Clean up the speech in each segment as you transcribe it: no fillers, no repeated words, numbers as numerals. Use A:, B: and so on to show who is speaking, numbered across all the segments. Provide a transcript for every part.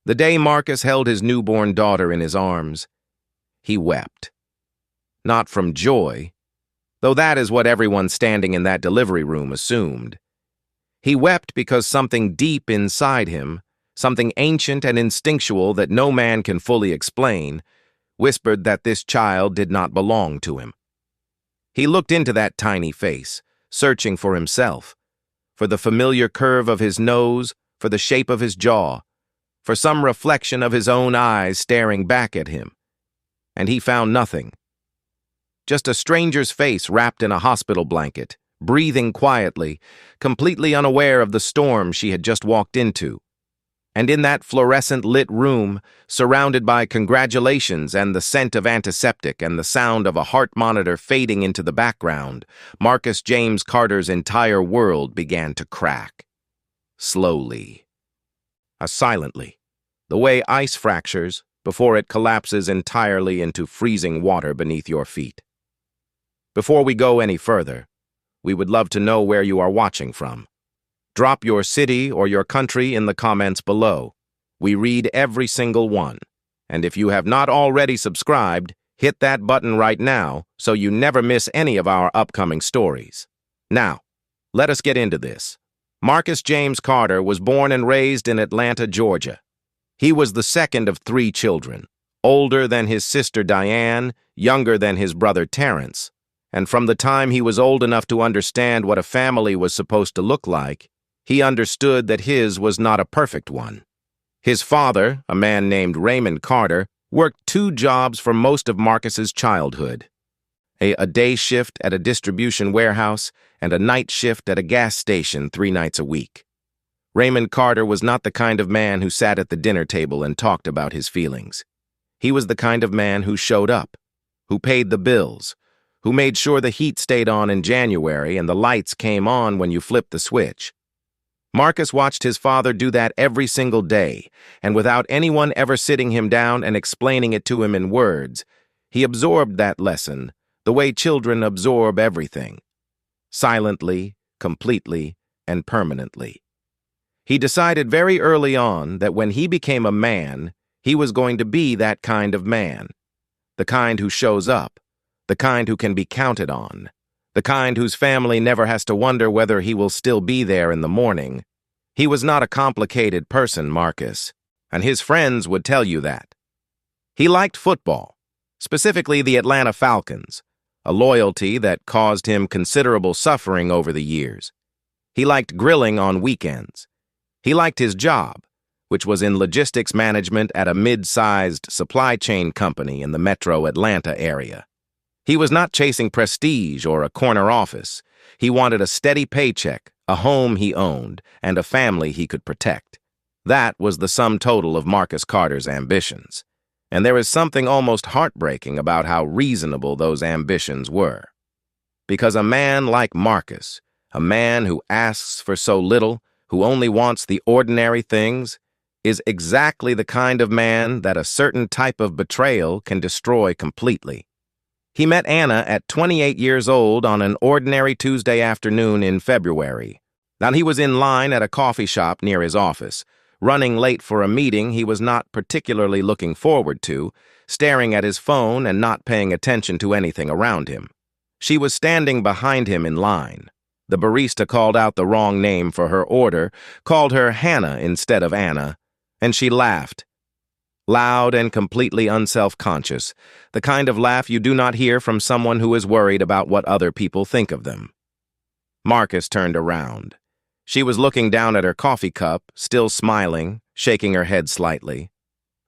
A: The day Marcus held his newborn daughter in his arms, he wept. Not from joy, though that is what everyone standing in that delivery room assumed. He wept because something deep inside him, something ancient and instinctual that no man can fully explain, whispered that this child did not belong to him. He looked into that tiny face, searching for himself, for the familiar curve of his nose, for the shape of his jaw, for some reflection of his own eyes staring back at him. And he found nothing. Just a stranger's face wrapped in a hospital blanket, breathing quietly, completely unaware of the storm she had just walked into. And in that fluorescent-lit room, surrounded by congratulations and the scent of antiseptic and the sound of a heart monitor fading into the background, Marcus James Carter's entire world began to crack. Slowly. Silently. The way ice fractures before it collapses entirely into freezing water beneath your feet. Before we go any further, we would love to know where you are watching from. Drop your city or your country in the comments below. We read every single one. And if you have not already subscribed, hit that button right now so you never miss any of our upcoming stories. Now, let us get into this. Marcus James Carter was born and raised in Atlanta, Georgia. He was the second of 3 children, older than his sister Diane, younger than his brother Terrence. And from the time he was old enough to understand what a family was supposed to look like, he understood that his was not a perfect one. His father, a man named Raymond Carter, worked 2 jobs for most of Marcus's childhood. A day shift at a distribution warehouse and a night shift at a gas station 3 nights a week. Raymond Carter was not the kind of man who sat at the dinner table and talked about his feelings. He was the kind of man who showed up, who paid the bills, who made sure the heat stayed on in January and the lights came on when you flipped the switch. Marcus watched his father do that every single day, and without anyone ever sitting him down and explaining it to him in words, he absorbed that lesson the way children absorb everything. Silently, completely, and permanently. He decided very early on that when he became a man, he was going to be that kind of man. The kind who shows up, the kind who can be counted on, the kind whose family never has to wonder whether he will still be there in the morning. He was not a complicated person, Marcus, and his friends would tell you that. He liked football, specifically the Atlanta Falcons, a loyalty that caused him considerable suffering over the years. He liked grilling on weekends. He liked his job, which was in logistics management at a mid-sized supply chain company in the metro Atlanta area. He was not chasing prestige or a corner office. He wanted a steady paycheck, a home he owned, and a family he could protect. That was the sum total of Marcus Carter's ambitions. And there is something almost heartbreaking about how reasonable those ambitions were. Because a man like Marcus, a man who asks for so little, who only wants the ordinary things, is exactly the kind of man that a certain type of betrayal can destroy completely. He met Anna at 28 years old on an ordinary Tuesday afternoon in February. Now he was in line at a coffee shop near his office, running late for a meeting he was not particularly looking forward to, staring at his phone and not paying attention to anything around him. She was standing behind him in line. The barista called out the wrong name for her order, called her Hannah instead of Anna, and she laughed. Loud and completely unself-conscious, the kind of laugh you do not hear from someone who is worried about what other people think of them. Marcus turned around. She was looking down at her coffee cup, still smiling, shaking her head slightly.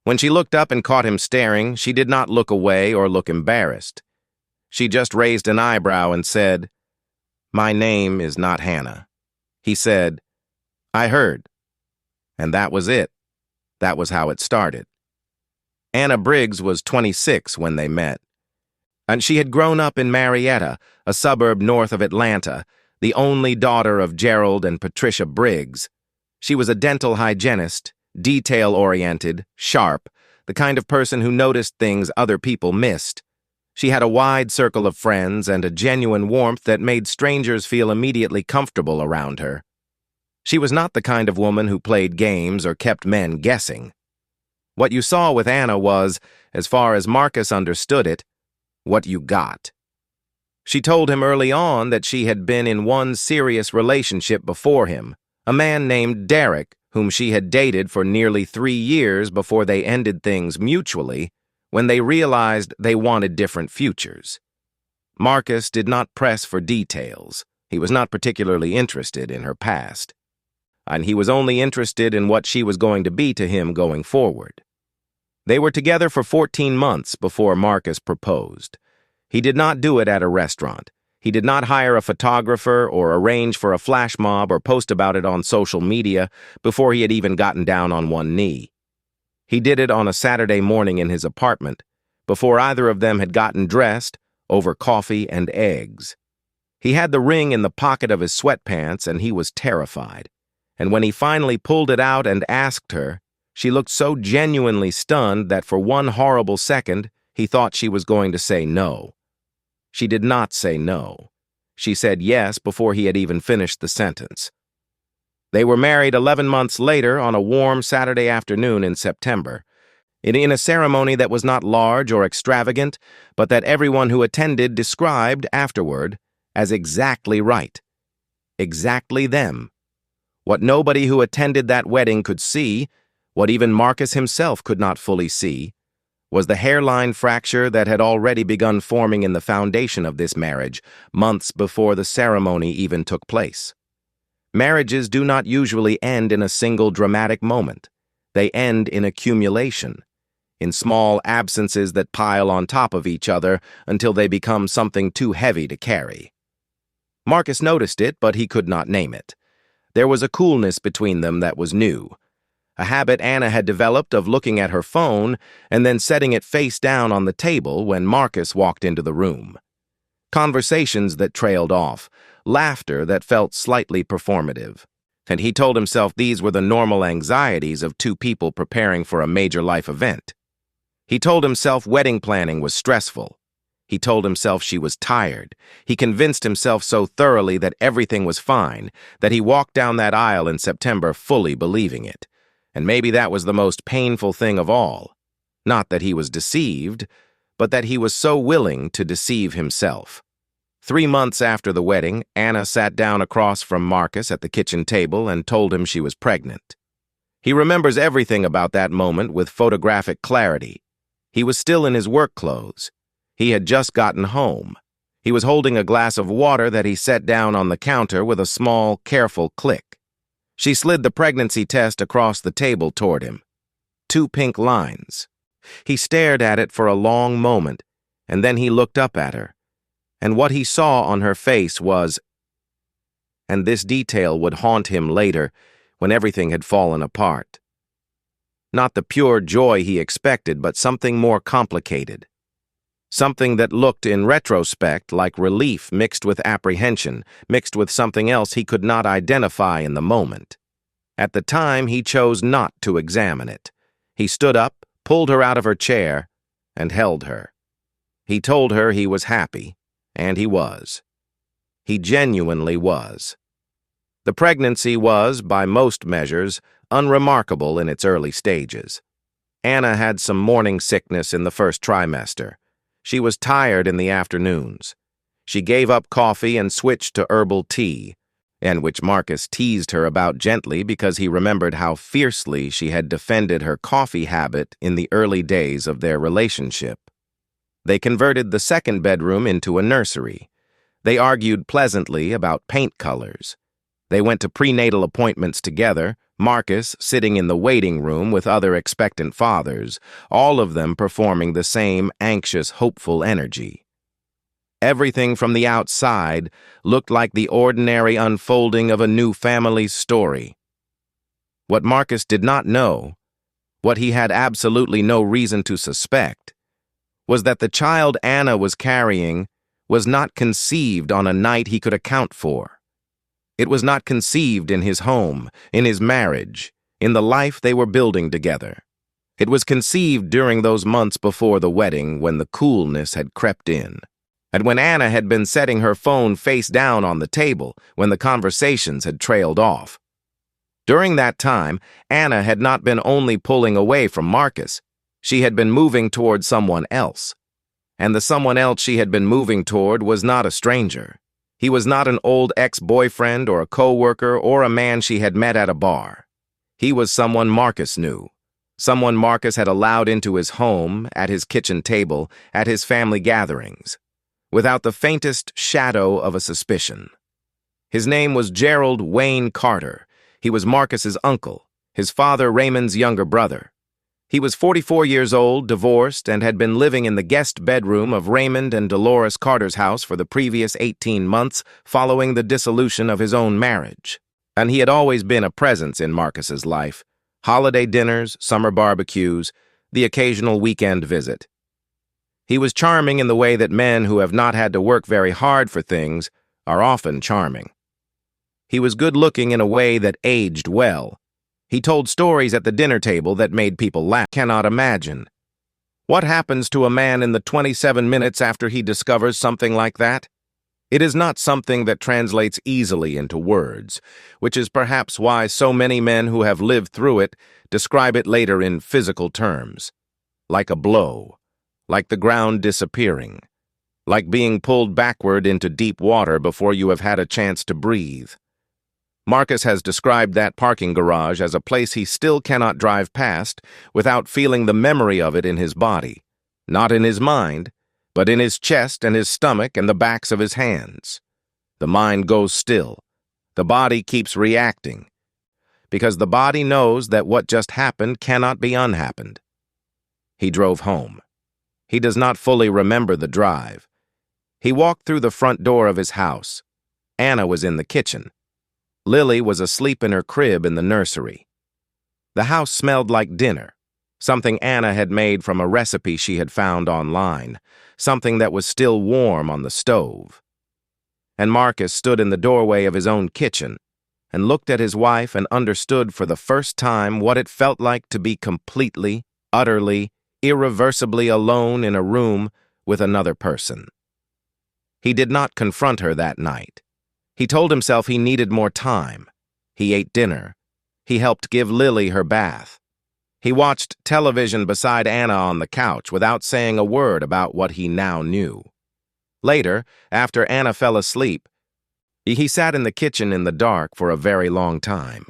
A: When she looked up and caught him staring, she did not look away or look embarrassed. She just raised an eyebrow and said, "My name is not Hannah." He said, "I heard." And that was it. That was how it started. Anna Briggs was 26 when they met, and she had grown up in Marietta, a suburb north of Atlanta, the only daughter of Gerald and Patricia Briggs. She was a dental hygienist, detail-oriented, sharp, the kind of person who noticed things other people missed. She had a wide circle of friends and a genuine warmth that made strangers feel immediately comfortable around her. She was not the kind of woman who played games or kept men guessing. What you saw with Anna was, as far as Marcus understood it, what you got. She told him early on that she had been in one serious relationship before him, a man named Derek, whom she had dated for nearly 3 years before they ended things mutually when they realized they wanted different futures. Marcus did not press for details. He was not particularly interested in her past, and he was only interested in what she was going to be to him going forward. They were together for 14 months before Marcus proposed. He did not do it at a restaurant. He did not hire a photographer or arrange for a flash mob or post about it on social media before he had even gotten down on one knee. He did it on a Saturday morning in his apartment, before either of them had gotten dressed, over coffee and eggs. He had the ring in the pocket of his sweatpants, and he was terrified. And when he finally pulled it out and asked her, she looked so genuinely stunned that for one horrible second, he thought she was going to say no. She did not say no. She said yes before he had even finished the sentence. They were married 11 months later on a warm Saturday afternoon in September, in a ceremony that was not large or extravagant, but that everyone who attended described afterward as exactly right. Exactly them. What nobody who attended that wedding could see, what even Marcus himself could not fully see, was the hairline fracture that had already begun forming in the foundation of this marriage months before the ceremony even took place. Marriages do not usually end in a single dramatic moment. They end in accumulation, in small absences that pile on top of each other until they become something too heavy to carry. Marcus noticed it, but he could not name it. There was a coolness between them that was new, a habit Anna had developed of looking at her phone and then setting it face down on the table when Marcus walked into the room. Conversations that trailed off, laughter that felt slightly performative. And he told himself these were the normal anxieties of two people preparing for a major life event. He told himself wedding planning was stressful. He told himself she was tired. He convinced himself so thoroughly that everything was fine that he walked down that aisle in September fully believing it. And maybe that was the most painful thing of all. Not that he was deceived, but that he was so willing to deceive himself. 3 months after the wedding, Anna sat down across from Marcus at the kitchen table and told him she was pregnant. He remembers everything about that moment with photographic clarity. He was still in his work clothes. He had just gotten home. He was holding a glass of water that he set down on the counter with a small, careful click. She slid the pregnancy test across the table toward him. 2 pink lines. He stared at it for a long moment, and then he looked up at her. And what he saw on her face was, and this detail would haunt him later when everything had fallen apart. Not the pure joy he expected, but something more complicated. Something that looked, in retrospect, like relief mixed with apprehension, mixed with something else he could not identify in the moment. At the time, he chose not to examine it. He stood up, pulled her out of her chair, and held her. He told her he was happy, and he was. He genuinely was. The pregnancy was, by most measures, unremarkable in its early stages. Anna had some morning sickness in the first trimester. She was tired in the afternoons. She gave up coffee and switched to herbal tea, and which Marcus teased her about gently because he remembered how fiercely she had defended her coffee habit in the early days of their relationship. They converted the second bedroom into a nursery. They argued pleasantly about paint colors. They went to prenatal appointments together, Marcus sitting in the waiting room with other expectant fathers, all of them performing the same anxious, hopeful energy. Everything from the outside looked like the ordinary unfolding of a new family's story. What Marcus did not know, what he had absolutely no reason to suspect, was that the child Anna was carrying was not conceived on a night he could account for. It was not conceived in his home, in his marriage, in the life they were building together. It was conceived during those months before the wedding when the coolness had crept in, and when Anna had been setting her phone face down on the table when the conversations had trailed off. During that time, Anna had not been only pulling away from Marcus, she had been moving toward someone else. And the someone else she had been moving toward was not a stranger. He was not an old ex-boyfriend or a co-worker or a man she had met at a bar. He was someone Marcus knew. Someone Marcus had allowed into his home, at his kitchen table, at his family gatherings, without the faintest shadow of a suspicion. His name was Gerald Wayne Carter. He was Marcus's uncle, his father Raymond's younger brother. He was 44 years old, divorced, and had been living in the guest bedroom of Raymond and Dolores Carter's house for the previous 18 months following the dissolution of his own marriage. And he had always been a presence in Marcus's life. Holiday dinners, summer barbecues, the occasional weekend visit. He was charming in the way that men who have not had to work very hard for things are often charming. He was good-looking in a way that aged well. He told stories at the dinner table that made people laugh. Cannot imagine. What happens to a man in the 27 minutes after he discovers something like that? It is not something that translates easily into words, which is perhaps why so many men who have lived through it describe it later in physical terms. Like a blow, like the ground disappearing, like being pulled backward into deep water before you have had a chance to breathe. Marcus has described that parking garage as a place he still cannot drive past without feeling the memory of it in his body, not in his mind, but in his chest and his stomach and the backs of his hands. The mind goes still. The body keeps reacting, because the body knows that what just happened cannot be unhappened. He drove home. He does not fully remember the drive. He walked through the front door of his house. Anna was in the kitchen. Lily was asleep in her crib in the nursery. The house smelled like dinner, something Anna had made from a recipe she had found online, something that was still warm on the stove. And Marcus stood in the doorway of his own kitchen and looked at his wife and understood for the first time what it felt like to be completely, utterly, irreversibly alone in a room with another person. He did not confront her that night. He told himself he needed more time. He ate dinner. He helped give Lily her bath. He watched television beside Anna on the couch without saying a word about what he now knew. Later, after Anna fell asleep, he sat in the kitchen in the dark for a very long time.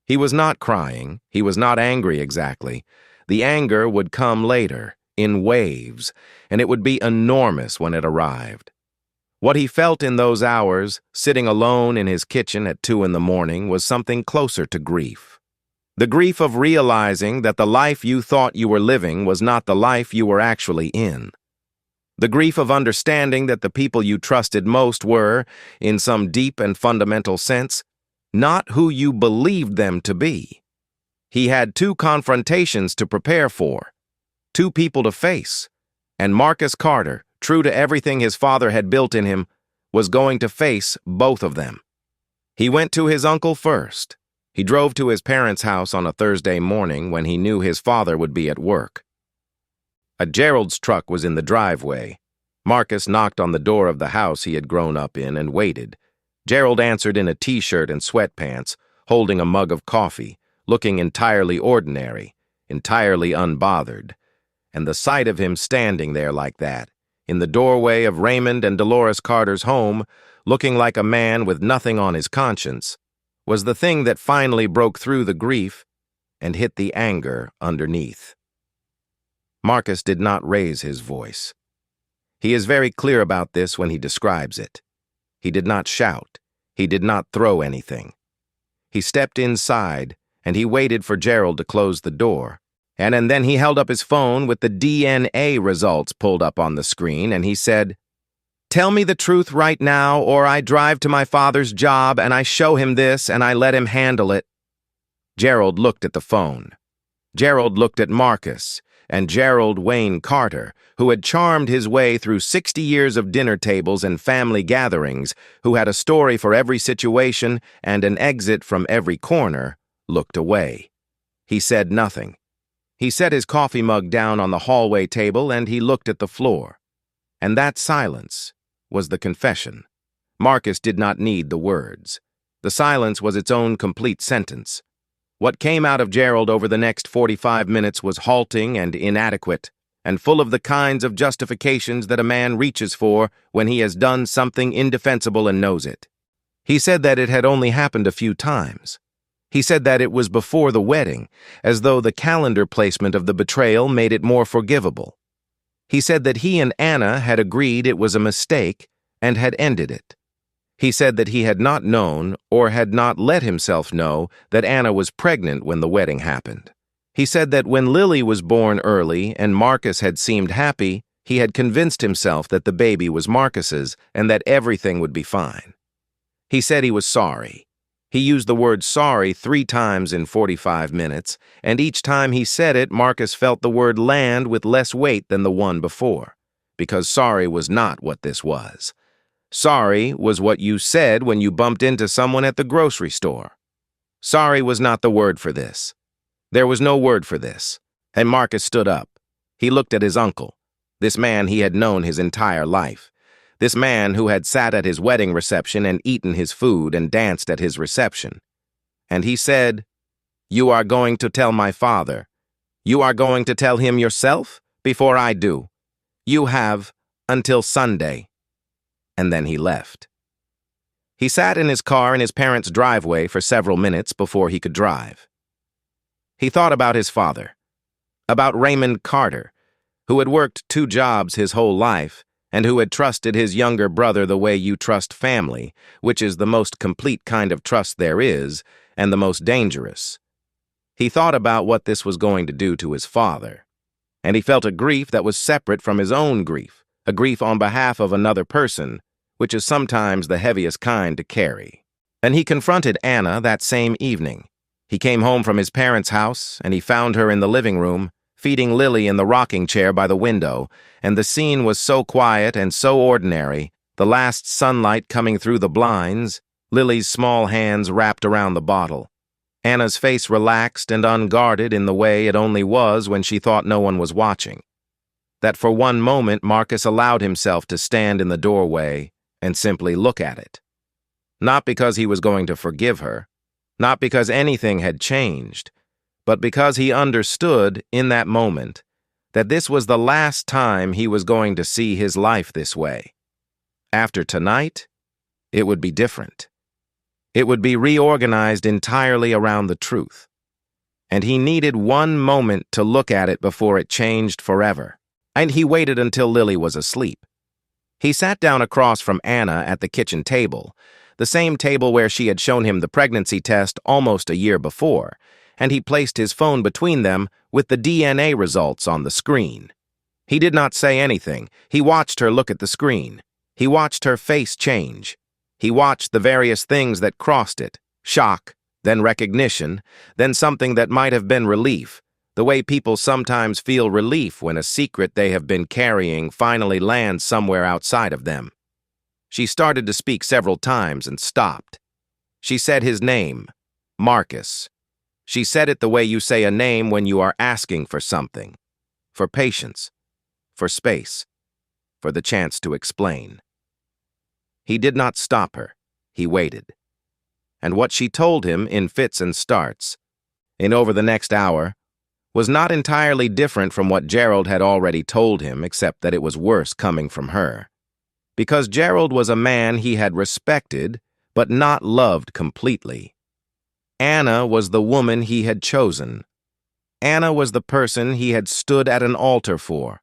A: He was not crying. He was not angry exactly. The anger would come later, in waves, and it would be enormous when it arrived. What he felt in those hours, sitting alone in his kitchen at 2 a.m, was something closer to grief. The grief of realizing that the life you thought you were living was not the life you were actually in. The grief of understanding that the people you trusted most were, in some deep and fundamental sense, not who you believed them to be. He had 2 confrontations to prepare for, 2 people to face, and Marcus Carter, true to everything his father had built in him, was going to face both of them. He went to his uncle first. He drove to his parents' house on a Thursday morning when he knew his father would be at work. Gerald's truck was in the driveway. Marcus knocked on the door of the house he had grown up in and waited. Gerald answered in a t-shirt and sweatpants, holding a mug of coffee, looking entirely ordinary, entirely unbothered. And the sight of him standing there like that, in the doorway of Raymond and Dolores Carter's home, looking like a man with nothing on his conscience, was the thing that finally broke through the grief and hit the anger underneath. Marcus did not raise his voice. He is very clear about this when he describes it. He did not shout. He did not throw anything. He stepped inside, and he waited for Gerald to close the door. And then he held up his phone with the DNA results pulled up on the screen, and he said, "Tell me the truth right now, or I drive to my father's job, and I show him this, and I let him handle it." Gerald looked at the phone. Gerald looked at Marcus, and Gerald Wayne Carter, who had charmed his way through 60 years of dinner tables and family gatherings, who had a story for every situation and an exit from every corner, looked away. He said nothing. He set his coffee mug down on the hallway table and he looked at the floor. And that silence was the confession. Marcus did not need the words. The silence was its own complete sentence. What came out of Gerald over the next 45 minutes was halting and inadequate, and full of the kinds of justifications that a man reaches for when he has done something indefensible and knows it. He said that it had only happened a few times. He said that it was before the wedding, as though the calendar placement of the betrayal made it more forgivable. He said that he and Anna had agreed it was a mistake and had ended it. He said that he had not known or had not let himself know that Anna was pregnant when the wedding happened. He said that when Lily was born early and Marcus had seemed happy, he had convinced himself that the baby was Marcus's and that everything would be fine. He said he was sorry. He used the word sorry 3 times in 45 minutes, and each time he said it, Marcus felt the word land with less weight than the one before, because sorry was not what this was. Sorry was what you said when you bumped into someone at the grocery store. Sorry was not the word for this. There was no word for this, and Marcus stood up. He looked at his uncle, this man he had known his entire life. This man who had sat at his wedding reception and eaten his food and danced at his reception. And he said, "You are going to tell my father. You are going to tell him yourself before I do. You have until Sunday." And then he left. He sat in his car in his parents' driveway for several minutes before he could drive. He thought about his father, about Raymond Carter, who had worked 2 jobs his whole life, and who had trusted his younger brother the way you trust family, which is the most complete kind of trust there is, and the most dangerous. He thought about what this was going to do to his father, and he felt a grief that was separate from his own grief, a grief on behalf of another person, which is sometimes the heaviest kind to carry. And he confronted Anna that same evening. He came home from his parents' house, and he found her in the living room, feeding Lily in the rocking chair by the window, and the scene was so quiet and so ordinary, the last sunlight coming through the blinds, Lily's small hands wrapped around the bottle, Anna's face relaxed and unguarded in the way it only was when she thought no one was watching. That for one moment Marcus allowed himself to stand in the doorway and simply look at it. Not because he was going to forgive her, not because anything had changed, but because he understood in that moment that this was the last time he was going to see his life this way. After tonight, it would be different. It would be reorganized entirely around the truth. And he needed one moment to look at it before it changed forever. And he waited until Lily was asleep. He sat down across from Anna at the kitchen table, the same table where she had shown him the pregnancy test almost a year before, and he placed his phone between them with the DNA results on the screen. He did not say anything. He watched her look at the screen. He watched her face change. He watched the various things that crossed it, shock, then recognition, then something that might have been relief, the way people sometimes feel relief when a secret they have been carrying finally lands somewhere outside of them. She started to speak several times and stopped. She said his name, Marcus. She said it the way you say a name when you are asking for something, for patience, for space, for the chance to explain. He did not stop her. He waited. And what she told him in fits and starts, in over the next hour, was not entirely different from what Gerald had already told him, except that it was worse coming from her. Because Gerald was a man he had respected, but not loved completely. Anna was the woman he had chosen. Anna was the person he had stood at an altar for.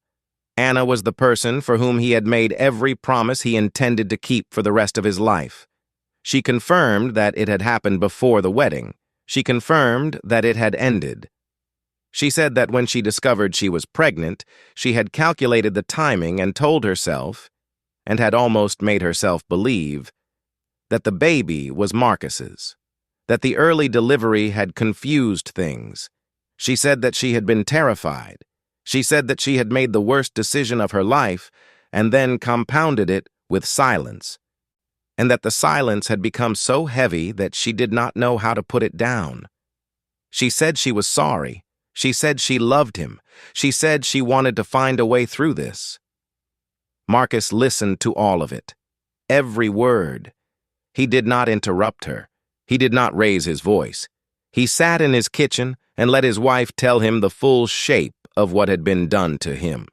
A: Anna was the person for whom he had made every promise he intended to keep for the rest of his life. She confirmed that it had happened before the wedding. She confirmed that it had ended. She said that when she discovered she was pregnant, she had calculated the timing and told herself, and had almost made herself believe, that the baby was Marcus's, that the early delivery had confused things. She said that she had been terrified. She said that she had made the worst decision of her life and then compounded it with silence, and that the silence had become so heavy that she did not know how to put it down. She said she was sorry. She said she loved him. She said she wanted to find a way through this. Marcus listened to all of it, every word. He did not interrupt her. He did not raise his voice. He sat in his kitchen and let his wife tell him the full shape of what had been done to him.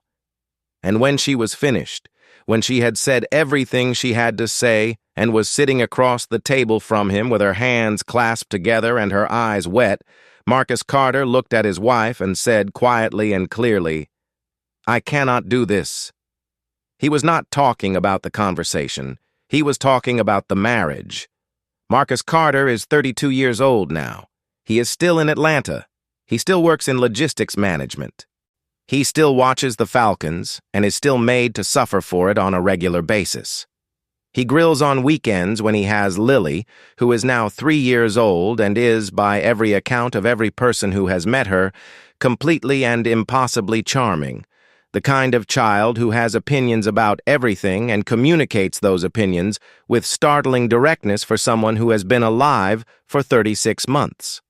A: And when she was finished, when she had said everything she had to say and was sitting across the table from him with her hands clasped together and her eyes wet, Marcus Carter looked at his wife and said quietly and clearly, "I cannot do this." He was not talking about the conversation. He was talking about the marriage. Marcus Carter is 32 years old now. He is still in Atlanta. He still works in logistics management. He still watches the Falcons and is still made to suffer for it on a regular basis. He grills on weekends when he has Lily, who is now 3 years old and is, by every account of every person who has met her, completely and impossibly charming, the kind of child who has opinions about everything and communicates those opinions with startling directness for someone who has been alive for 36 months.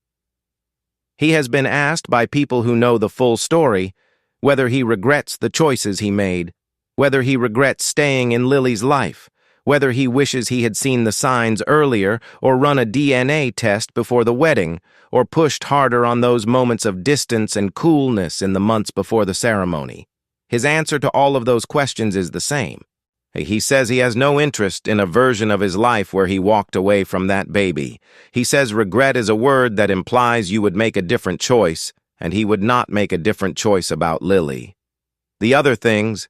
A: He has been asked by people who know the full story whether he regrets the choices he made, whether he regrets staying in Lily's life, whether he wishes he had seen the signs earlier or run a DNA test before the wedding, or pushed harder on those moments of distance and coolness in the months before the ceremony. His answer to all of those questions is the same. He says he has no interest in a version of his life where he walked away from that baby. He says regret is a word that implies you would make a different choice, and he would not make a different choice about Lily. The other things,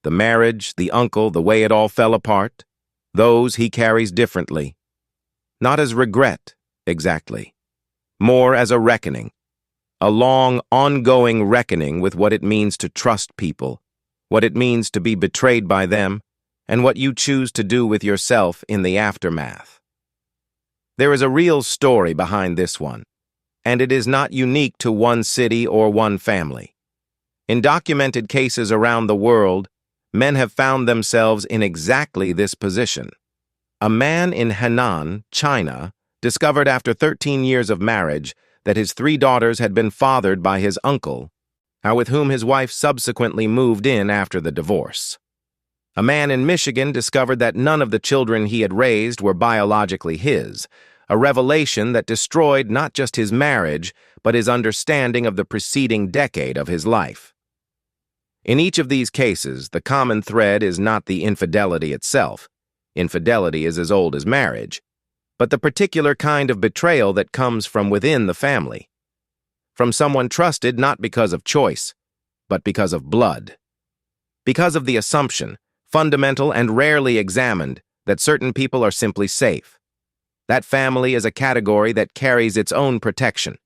A: the marriage, the uncle, the way it all fell apart, those he carries differently. Not as regret, exactly. More as a reckoning. A long, ongoing reckoning with what it means to trust people, what it means to be betrayed by them, and what you choose to do with yourself in the aftermath. There is a real story behind this one, and it is not unique to one city or one family. In documented cases around the world, men have found themselves in exactly this position. A man in Henan, China, discovered after 13 years of marriage that his 3 daughters had been fathered by his uncle, with whom his wife subsequently moved in after the divorce. A man in Michigan discovered that none of the children he had raised were biologically his, a revelation that destroyed not just his marriage, but his understanding of the preceding decade of his life. In each of these cases, the common thread is not the infidelity itself. Infidelity is as old as marriage, but the particular kind of betrayal that comes from within the family. From someone trusted not because of choice, but because of blood. Because of the assumption, fundamental and rarely examined, that certain people are simply safe. That family is a category that carries its own protection.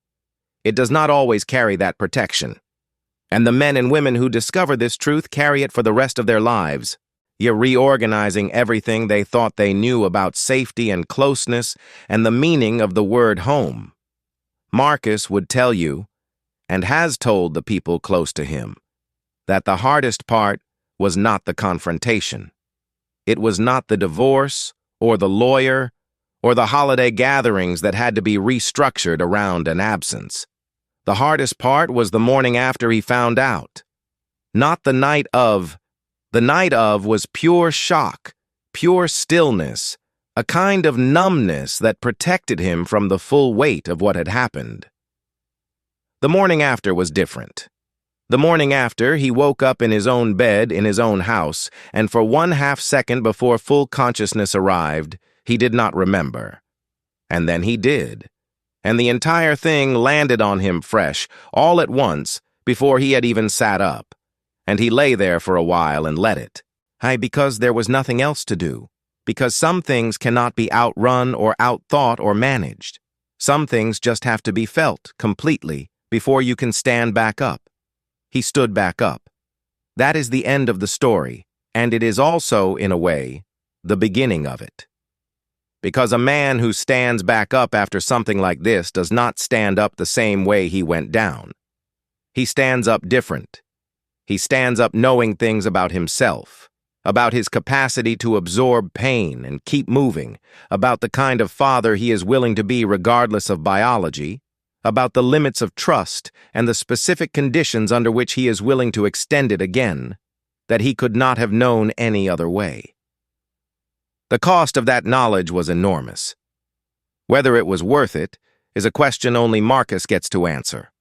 A: It does not always carry that protection. And the men and women who discover this truth carry it for the rest of their lives, reorganizing everything they thought they knew about safety and closeness and the meaning of the word home. Marcus would tell you, and has told the people close to him, that the hardest part was not the confrontation. It was not the divorce, or the lawyer, or the holiday gatherings that had to be restructured around an absence. The hardest part was the morning after he found out. Not the night of. The night of was pure shock, pure stillness, a kind of numbness that protected him from the full weight of what had happened. The morning after was different. The morning after, he woke up in his own bed in his own house, and for 1/2 second before full consciousness arrived, he did not remember. And then he did. And the entire thing landed on him fresh, all at once, before he had even sat up. And he lay there for a while and let it. Because there was nothing else to do. Because some things cannot be outrun or outthought or managed. Some things just have to be felt completely before you can stand back up. He stood back up. That is the end of the story, and it is also, in a way, the beginning of it. Because a man who stands back up after something like this does not stand up the same way he went down. He stands up different. He stands up knowing things about himself, about his capacity to absorb pain and keep moving, about the kind of father he is willing to be regardless of biology, about the limits of trust and the specific conditions under which he is willing to extend it again, that he could not have known any other way. The cost of that knowledge was enormous. Whether it was worth it is a question only Marcus gets to answer.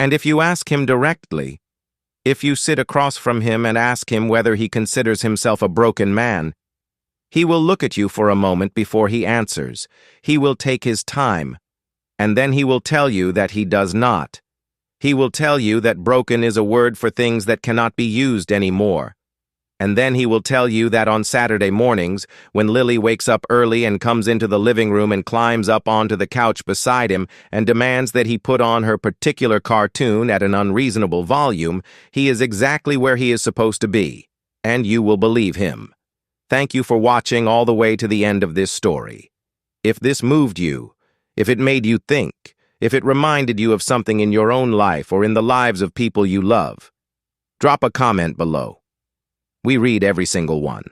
A: And if you ask him directly, if you sit across from him and ask him whether he considers himself a broken man, he will look at you for a moment before he answers. He will take his time, and then he will tell you that he does not. He will tell you that broken is a word for things that cannot be used anymore. And then he will tell you that on Saturday mornings, when Lily wakes up early and comes into the living room and climbs up onto the couch beside him and demands that he put on her particular cartoon at an unreasonable volume, he is exactly where he is supposed to be, and you will believe him. Thank you for watching all the way to the end of this story. If this moved you, if it made you think, if it reminded you of something in your own life or in the lives of people you love, drop a comment below. We read every single one.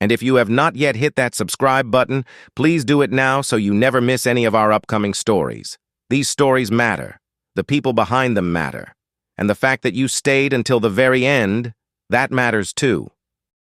A: And if you have not yet hit that subscribe button, please do it now so you never miss any of our upcoming stories. These stories matter. The people behind them matter. And the fact that you stayed until the very end, that matters too.